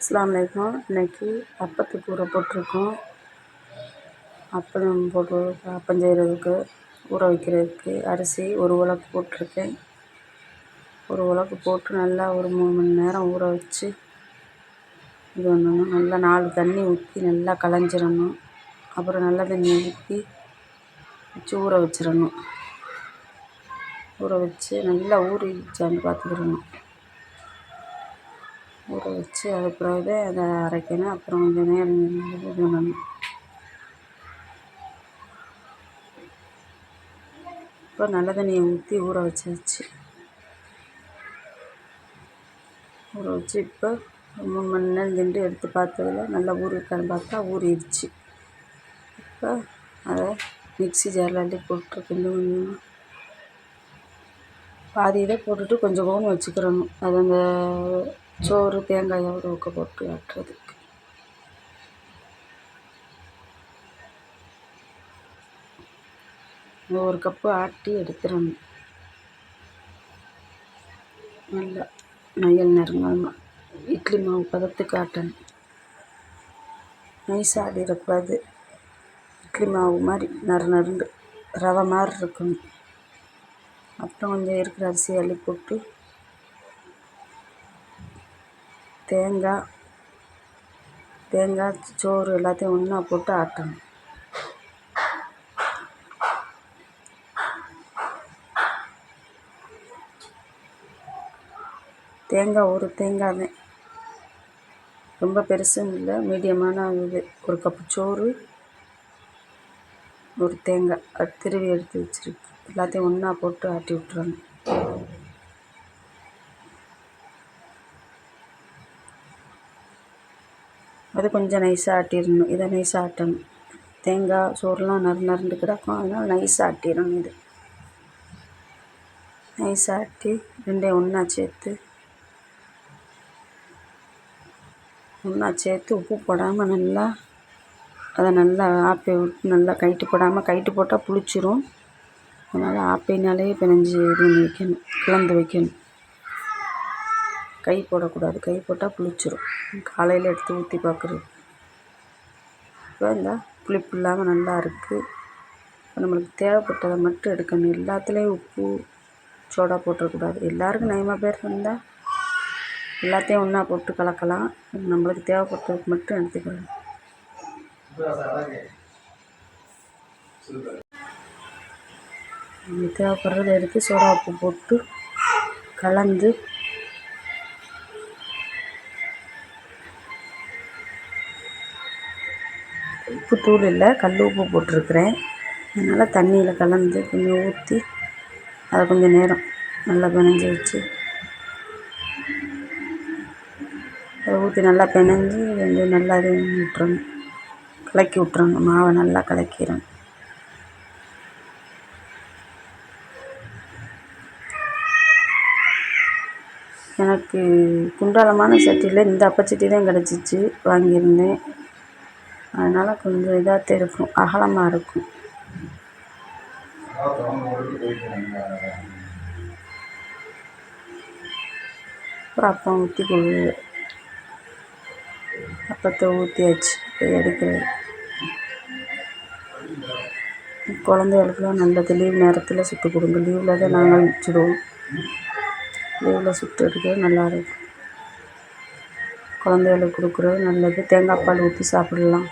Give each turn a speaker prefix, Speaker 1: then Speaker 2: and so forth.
Speaker 1: அஸ்ஸலாமு அலைக்கும். இன்றைக்கி அப்பத்துக்கு ஊற போட்டிருக்கோம். அப்பளம் போட்டு அப்பம் செய்கிறதுக்கு ஊற வைக்கிறதுக்கு அரிசி ஒரு உலக்கு போட்டிருக்கேன். ஒரு உலக்கு போட்டு நல்லா ஒரு 3 மணி நேரம் ஊற வச்சு இது பண்ணணும். நல்லா 4 தண்ணி ஊற்றி நல்லா களைஞ்சிடணும். அப்புறம் நல்ல தண்ணி ஊற்றி வச்சு ஊற வச்சிடணும். ஊற வச்சு நல்லா ஊறிச்சான்னு பார்த்துக்கிடணும். ஊற வச்சு அதுக்கு பிறகு அதை அரைக்கணும். அப்புறம் கொஞ்சம் நேரம் இது பண்ணணும். இப்போ நல்ல தண்ணியை ஊற்றி ஊற வச்சாச்சு. ஊற வச்சு இப்போ 3 மணி நேரம் சென்று எடுத்து பார்த்ததில் நல்லா ஊறிருக்கான்னு பார்த்தா ஊறிடுச்சு. இப்போ அதை மிக்ஸி ஜாரில் அள்ளி போட்டு கொஞ்சம் கொஞ்சம் பாதி இதை போட்டுட்டு கொஞ்சம் கோன் வச்சுக்கிறணும். அது அந்த சோறு தேங்காயோட ஊக்க போட்டு ஆட்டுறதுக்கு. ஒரு கப்பு ஆட்டி எடுத்துடணும். நல்லா மையல் நறுங்கணும். இட்லி மாவு பதத்துக்கு ஆட்டணும். நைஸாக ஆடிடக்கூடாது. இட்லி மாவு மாதிரி நறுண்டு ரவை மாதிரி இருக்கணும். அப்புறம் கொஞ்சம் இருக்கிற அரிசி அள்ளி போட்டு தேங்காய் சோறு எல்லாத்தையும் ஒன்றா போட்டு ஆட்டணும். தேங்காய் ஒரு தேங்காய் தான், ரொம்ப பெருசும் இல்லை, மீடியமான இது. ஒரு கப்பு சோறு, ஒரு தேங்காய் அது திருவி எடுத்து வச்சுருக்கு. எல்லாத்தையும் ஒன்றா போட்டு ஆட்டி விட்டுறணும். அது கொஞ்சம் நைஸாக ஆட்டிடணும். இதை நைஸாக ஆட்டணும். தேங்காய் சோறுலாம் நறுண்டு கிடக்கும், அதனால் நைஸாக ஆட்டிடணும். இது நைஸாக ஆட்டி ரெண்டையும் ஒன்றா சேர்த்து உப்பு போடாமல் நல்லா அதை நல்லா ஆப்பி விட்டு நல்லா கைட்டு போடாமல், கைட்டு போட்டால் புளிச்சிரும். அதனால் ஆப்பைனாலே பிணைஞ்சி இது பண்ணி வைக்கணும், கலந்து வைக்கணும். கை போடக்கூடாது, கை போட்டால் புளிச்சிரும். காலையில் எடுத்து ஊற்றி பார்க்குறது. இப்போ இந்த புளிப்பு இல்லாமல் நல்லா இருக்குது. இப்போ நம்மளுக்கு தேவைப்பட்டதை மட்டும் எடுக்கணும். எல்லாத்துலேயும் உப்பு சோடா போட்டுறக்கூடாது. எல்லாருக்கும் நயமாக பேர் இருந்தால் எல்லாத்தையும் ஒன்றா போட்டு கலக்கலாம். நம்மளுக்கு தேவைப்பட்டதுக்கு மட்டும் எடுத்துக்கலாம். தேவைப்படுறத எடுத்து சோடா உப்பு போட்டு கலந்து உப்பு தூள் இல்லை, கல் உப்பு போட்டிருக்கிறேன். அதனால் தண்ணியில் கலந்து கொஞ்சம் ஊற்றி அதை கொஞ்சம் நேரம் நல்லா பிணைஞ்சி வச்சு அதை ஊற்றி நல்லா பிணைஞ்சி கொஞ்சம் நல்லா இது விட்டுறணும், கலக்கி விட்டுறணும். மாவை நல்லா கலக்கிடணும். எனக்கு குண்டாலமான சட்டியில் இந்த அப்பச்சட்டி தான் கிடச்சிச்சு, வாங்கியிருந்தேன். அதனால் கொஞ்சம் இதாக இருக்கும், அகலமாக இருக்கும். அப்புறம் அப்பம் ஊற்றி அப்பத்தை ஊற்றியாச்சு. எடுக்கிறது குழந்தைகளுக்குலாம் நல்லது. லீவ் நேரத்தில் சுட்டு கொடுங்க. லீவில் தான் நாங்கள் வச்சுடுவோம். லீவில் சுட்டு எடுக்கிறது நல்லாயிருக்கும். குழந்தைகளுக்கு கொடுக்குறது நல்லது. தேங்காய் பால் ஊற்றி சாப்பிடலாம்.